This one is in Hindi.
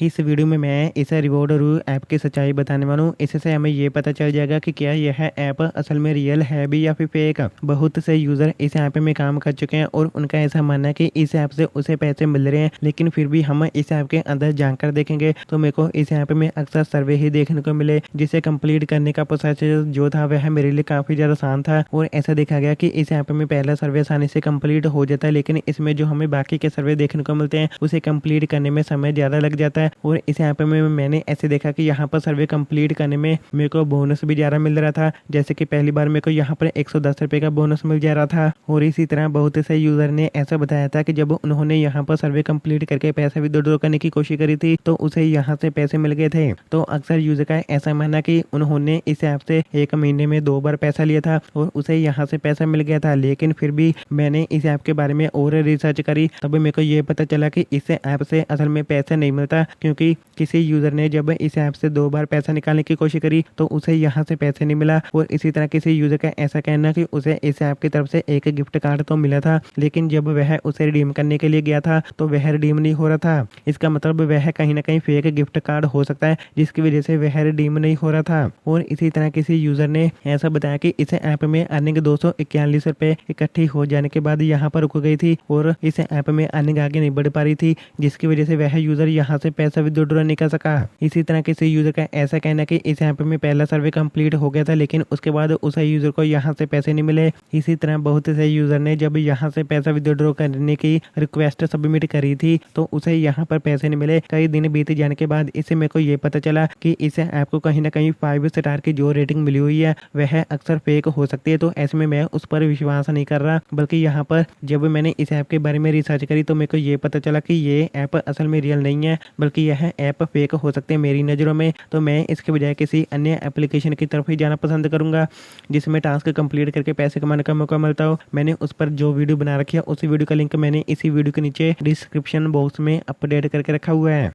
इस वीडियो में मैं इस रिवॉर्डरू ऐप की सच्चाई बताने वाला हूँ। इससे हमें ये पता चल जाएगा कि क्या यह ऐप असल में रियल है भी या फिर फेक। बहुत से यूज़र इस ऐप में काम कर चुके हैं और उनका ऐसा मानना है कि इस ऐप से उसे पैसे मिल रहे हैं, लेकिन फिर भी हम इस ऐप के अंदर जानकर देखेंगे तो मेरे को इस ऐप में अक्सर सर्वे ही देखने को मिले, जिसे कंप्लीट करने का प्रोसेस जो था वह मेरे लिए काफ़ी ज़्यादा आसान था। और ऐसा देखा गया कि इस ऐप में पहला सर्वे आसानी से कंप्लीट हो जाता है, लेकिन इसमें जो हमें बाकी के सर्वे देखने को मिलते हैं उसे कंप्लीट करने में समय ज़्यादा लग जाता है। और इस ऐप में मैंने ऐसे देखा कि यहाँ पर सर्वे कंप्लीट करने में मेरे को बोनस भी ज़्यादा मिल रहा था। जैसे कि पहली बार मेरे को यहाँ पर 110 रुपये का बोनस मिल जा रहा था। और इसी तरह बहुत से यूज़र ने ऐसा बताया था कि जब उन्होंने यहाँ पर सर्वे कंप्लीट करके पैसा विड्रॉ करने की कोशिश करी थी तो उसे यहाँ से पैसे मिल गए थे। तो अक्सर यूज़र का ऐसा मानना कि उन्होंने इस ऐप से 1 महीने में 2 बार पैसा लिया था और उसे यहाँ से पैसा मिल गया था। लेकिन फिर भी मैंने इस ऐप के बारे में और रिसर्च करी, तब मेरे को ये पता चला कि इस ऐप से असल में पैसा नहीं मिलता, क्योंकि किसी यूज़र ने जब इस ऐप से 2 बार पैसा निकालने की कोशिश करी तो उसे यहाँ से पैसे नहीं मिला। और इसी तरह किसी यूज़र का ऐसा कहना कि उसे इस ऐप की तरफ से एक गिफ्ट कार्ड तो मिला था, लेकिन जब वह उसे रिडीम करने के लिए गया था तो वह रिडीम नहीं हो रहा था। इसका मतलब वह कहीं ना कहीं फेक गिफ्ट कार्ड हो सकता है, जिसकी वजह से वह रिडीम नहीं हो रहा था। और इसी तरह किसी यूज़र ने ऐसा बताया कि इस ऐप में अर्निंग 241 रुपये इकट्ठी हो जाने के बाद यहाँ पर रुक गई थी और इस ऐप में अर्निंग आगे नहीं बढ़ पा रही थी, जिसकी वजह से वह यूज़र यहाँ से पैसा विड्रॉ नहीं कर सका। इसी तरह किसी यूज़र का ऐसा कहना कि इस ऐप में पहला सर्वे कंप्लीट हो गया था, लेकिन उसके बाद उस यूज़र को यहाँ से पैसे नहीं मिले। इसी तरह बहुत से यूज़र ने जब यहाँ से पैसा विड्रॉ करने की रिक्वेस्ट सबमिट करी थी तो उसे यहाँ पर पैसे नहीं मिले। कई दिन बीत जाने के बाद इससे मेरे को ये पता चला कि इस ऐप को कहीं ना कहीं 5 स्टार की जो रेटिंग मिली हुई है वह अक्सर फेक हो सकती है। तो ऐसे में मैं उस पर विश्वास नहीं कर रहा, बल्कि यहाँ पर जब मैंने इस ऐप के बारे में रिसर्च करी तो मेरे को ये पता चला कि ये ऐप असल में रियल नहीं है, बल्कि यह ऐप फेक हो सकते हैं मेरी नज़रों में। तो मैं इसके बजाय किसी अन्य एप्लीकेशन की तरफ ही जाना पसंद करूंगा जिसमें टास्क कंप्लीट करके पैसे कमाने का मौका मिलता हो। मैंने उस पर जो वीडियो बना रखी है उसी वीडियो का लिंक मैंने इसी वीडियो के नीचे डिस्क्रिप्शन बॉक्स में अपडेट करके रखा हुआ है।